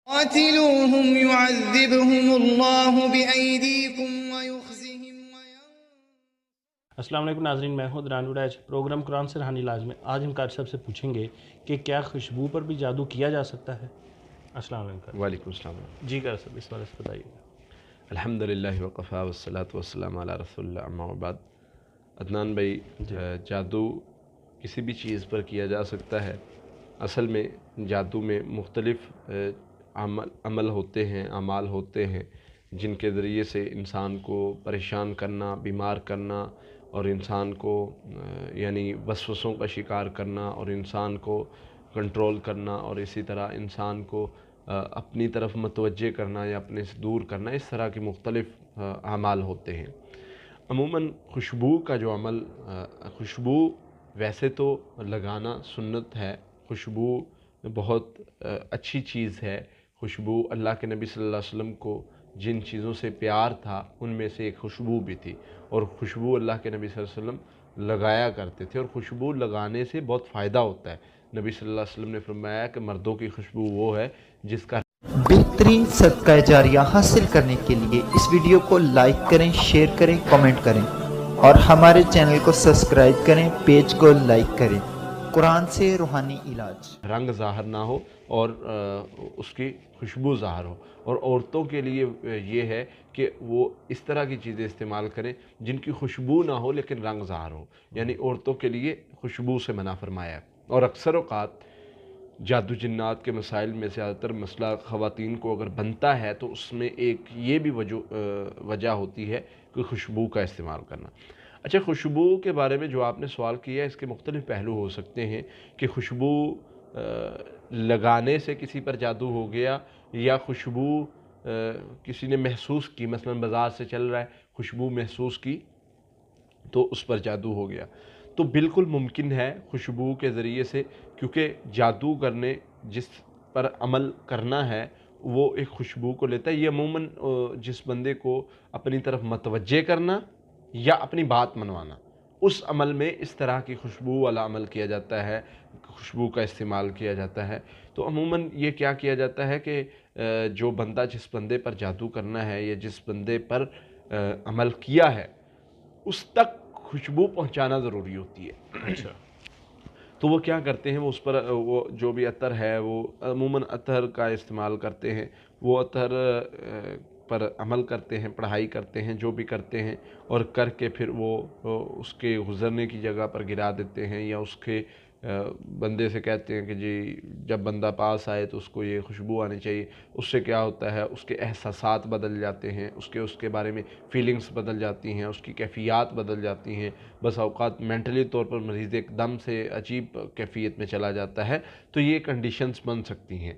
قاتلوهم يعذبهم الله بأيديكم ويخزهم السلام علیکم ناظرین، میں ہوں دران وڈاج۔ پروگرام قرآن سے روحانی علاج میں آج ہم قاری صاحب سے پوچھیں گے کہ کیا خوشبو پر بھی جادو کیا جا سکتا ہے؟ السلام علیکم۔ وعلیکم السلام۔ جی قاری صاحب اس بارے سے بتائیے گا۔ الحمدللہ وقفا والصلاة والسلام علی رسول اللہ، اما بعد۔ عدنان بھائی، جادو کسی بھی چیز پر کیا جا سکتا ہے۔ اصل میں جادو میں مختلف عمل ہوتے ہیں، اعمال ہوتے ہیں جن کے ذریعے سے انسان کو پریشان کرنا، بیمار کرنا اور انسان کو یعنی وسوسوں کا شکار کرنا اور انسان کو کنٹرول کرنا اور اسی طرح انسان کو اپنی طرف متوجہ کرنا یا اپنے سے دور کرنا، اس طرح کے مختلف اعمال ہوتے ہیں۔ عموماً خوشبو کا جو عمل، خوشبو ویسے تو لگانا سنت ہے، خوشبو بہت اچھی چیز ہے۔ خوشبو اللہ کے نبی صلی اللہ علیہ وسلم کو جن چیزوں سے پیار تھا ان میں سے ایک خوشبو بھی تھی، اور خوشبو اللہ کے نبی صلی اللہ علیہ وسلم لگایا کرتے تھے، اور خوشبو لگانے سے بہت فائدہ ہوتا ہے۔ نبی صلی اللہ علیہ وسلم نے فرمایا کہ مردوں کی خوشبو وہ ہے جس کا بہترین صدقہ جاریہ حاصل کرنے کے لیے اس ویڈیو کو لائک کریں، شیئر کریں، کمنٹ کریں اور ہمارے چینل کو سبسکرائب کریں، پیج کو لائک کریں۔ قرآن سے روحانی علاج۔ رنگ ظاہر نہ ہو اور اس کی خوشبو ظاہر ہو، اور عورتوں کے لیے یہ ہے کہ وہ اس طرح کی چیزیں استعمال کریں جن کی خوشبو نہ ہو لیکن رنگ ظاہر ہو، یعنی عورتوں کے لیے خوشبو سے منع فرمایا ہے۔ اور اکثر اوقات جادو جنات کے مسائل میں زیادہ تر مسئلہ خواتین کو اگر بنتا ہے تو اس میں ایک یہ بھی وجہ ہوتی ہے کہ خوشبو کا استعمال کرنا۔ اچھا، خوشبو کے بارے میں جو آپ نے سوال کیا ہے، اس کے مختلف پہلو ہو سکتے ہیں کہ خوشبو لگانے سے کسی پر جادو ہو گیا، یا خوشبو کسی نے محسوس کی، مثلا بازار سے چل رہا ہے، خوشبو محسوس کی تو اس پر جادو ہو گیا۔ تو بالکل ممکن ہے خوشبو کے ذریعے سے، کیونکہ جادوگر نے جس پر عمل کرنا ہے وہ ایک خوشبو کو لیتا ہے۔ یہ عموماً جس بندے کو اپنی طرف متوجہ کرنا یا اپنی بات منوانا، اس عمل میں اس طرح کی خوشبو والا عمل کیا جاتا ہے، خوشبو کا استعمال کیا جاتا ہے۔ تو عموماً یہ کیا کیا جاتا ہے کہ جو بندہ جس بندے پر جادو کرنا ہے یا جس بندے پر عمل کیا ہے اس تک خوشبو پہنچانا ضروری ہوتی ہے۔ اچھا، تو وہ کیا کرتے ہیں، وہ اس پر وہ جو بھی عطر ہے وہ عموماً عطر کا استعمال کرتے ہیں، وہ عطر پر عمل کرتے ہیں، پڑھائی کرتے ہیں، جو بھی کرتے ہیں، اور کر کے پھر وہ اس کے گزرنے کی جگہ پر گرا دیتے ہیں، یا اس کے بندے سے کہتے ہیں کہ جی جب بندہ پاس آئے تو اس کو یہ خوشبو آنی چاہیے۔ اس سے کیا ہوتا ہے، اس کے احساسات بدل جاتے ہیں، اس کے بارے میں فیلنگز بدل جاتی ہیں، اس کی کیفیات بدل جاتی ہیں، بس اوقات مینٹلی طور پر مریض ایک دم سے عجیب کیفیت میں چلا جاتا ہے۔ تو یہ کنڈیشنز بن سکتی ہیں۔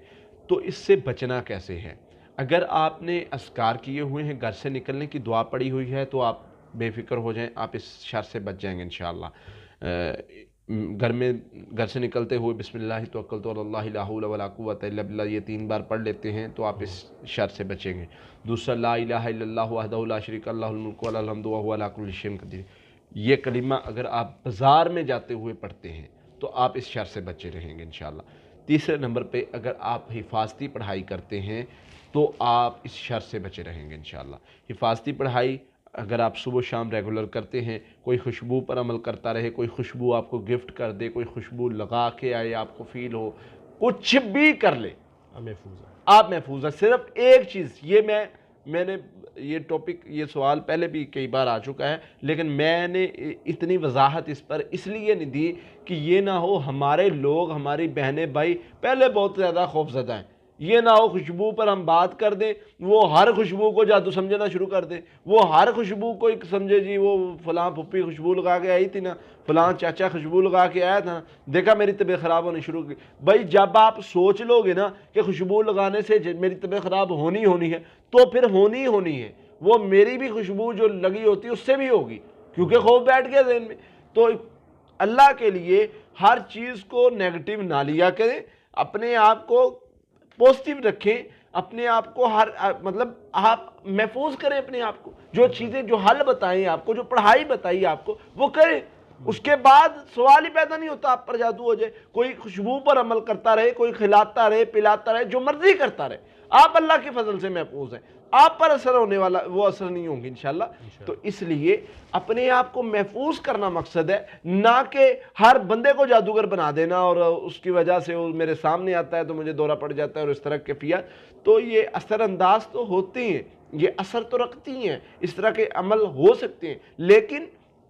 تو اس سے بچنا کیسے ہے؟ اگر آپ نے اذکار کیے ہوئے ہیں، گھر سے نکلنے کی دعا پڑھی ہوئی ہے، تو آپ بے فکر ہو جائیں، آپ اس شر سے بچ جائیں گے انشاءاللہ۔ گھر سے نکلتے ہوئے بسم اللہ توکلت علی اللہ لا حول ولا قوت الا باللہ یہ 3 بار پڑھ لیتے ہیں تو آپ اس شر سے بچیں گے۔ دوسرا، لا الہ الا اللہ وحدہ لا شریک لہ الملک ولہ الحمد وہو علی کل شیء قدیر، یہ کلمہ اگر آپ بازار میں جاتے ہوئے پڑھتے ہیں تو آپ اس شر سے بچے رہیں گے انشاءاللہ۔ تیسرے نمبر پہ اگر آپ حفاظتی پڑھائی کرتے ہیں تو آپ اس شر سے بچے رہیں گے انشاءاللہ۔ حفاظتی پڑھائی اگر آپ صبح و شام ریگولر کرتے ہیں، کوئی خوشبو پر عمل کرتا رہے، کوئی خوشبو آپ کو گفٹ کر دے، کوئی خوشبو لگا کے آئے، آپ کو فیل ہو، کچھ بھی کر لے، محفوظ ہے۔ آپ محفوظ ہیں۔ صرف ایک چیز، یہ میں نے یہ ٹاپک، یہ سوال پہلے بھی کئی بار آ چکا ہے، لیکن میں نے اتنی وضاحت اس پر اس لیے نہیں دی کہ یہ نہ ہو ہمارے لوگ، ہماری بہنیں بھائی پہلے بہت زیادہ خوف زدہ ہیں، یہ نہ ہو خوشبو پر ہم بات کر دیں، وہ ہر خوشبو کو جادو سمجھنا شروع کر دیں، وہ ہر خوشبو کو ایک سمجھے جی وہ فلاں پھپھی خوشبو لگا کے آئی تھی نا، فلاں چاچا خوشبو لگا کے آیا تھا نا، دیکھا میری طبیعت خراب ہونی شروع کی۔ بھائی جب آپ سوچ لو گے نا کہ خوشبو لگانے سے میری طبیعت خراب ہونی ہے تو پھر ہونی ہے، وہ میری بھی خوشبو جو لگی ہوتی ہے اس سے بھی ہوگی، کیونکہ خوف بیٹھ گیا ذہن میں۔ تو اللہ کے لیے ہر چیز کو نیگیٹو نہ لیا کریں، اپنے آپ کو پوزیٹیو رکھیں، اپنے آپ کو مطلب آپ محفوظ کریں اپنے آپ کو، جو چیزیں جو حل بتائیں آپ کو، جو پڑھائی بتائی آپ کو وہ کریں۔ اس کے بعد سوال ہی پیدا نہیں ہوتا آپ پر جادو ہو جائے. کوئی خوشبو پر عمل کرتا رہے, کوئی کھلاتا رہے, پلاتا رہے, جو مرضی کرتا رہے, آپ اللہ کے فضل سے محفوظ ہیں. آپ پر اثر ہونے والا وہ اثر نہیں ہوں گے انشاءاللہ. تو اس لیے اپنے آپ کو محفوظ کرنا مقصد ہے, نہ کہ ہر بندے کو جادوگر بنا دینا اور اس کی وجہ سے وہ میرے سامنے آتا ہے تو مجھے دورہ پڑ جاتا ہے اور اس طرح کیفیت. تو یہ اثر انداز تو ہوتے ہیں, یہ اثر تو رکھتی ہیں, اس طرح کے عمل ہو سکتے ہیں, لیکن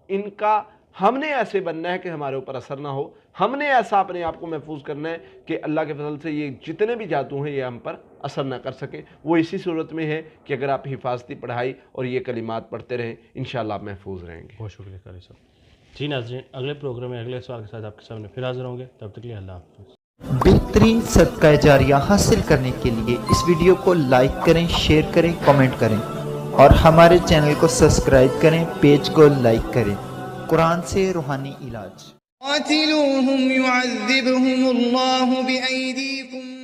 ان کا ہم نے ایسے بننا ہے کہ ہمارے اوپر اثر نہ ہو. ہم نے ایسا اپنے آپ کو محفوظ کرنا ہے کہ اللہ کے فضل سے یہ جتنے بھی جادو ہیں یہ ہم پر اثر نہ کر سکیں. وہ اسی صورت میں ہے کہ اگر آپ حفاظتی پڑھائی اور یہ کلمات پڑھتے رہیں انشاءاللہ آپ محفوظ رہیں گے. بہت شکریہ قاری صاحب. جی ناظرین, اگلے پروگرام میں اگلے سوال کے ساتھ آپ کے سامنے پھر حاضر ہوں گے. تب تک کے لیے اللہ حافظ. بہترین صدقہ جاریہ حاصل کرنے کے لیے اس ویڈیو کو لائک کریں, شیئر کریں, کمنٹ کریں اور ہمارے چینل کو سبسکرائب کریں, پیج کو لائک کریں. قرآن سے روحانی علاج. قاتلوهم يعذبهم الله بأيديكم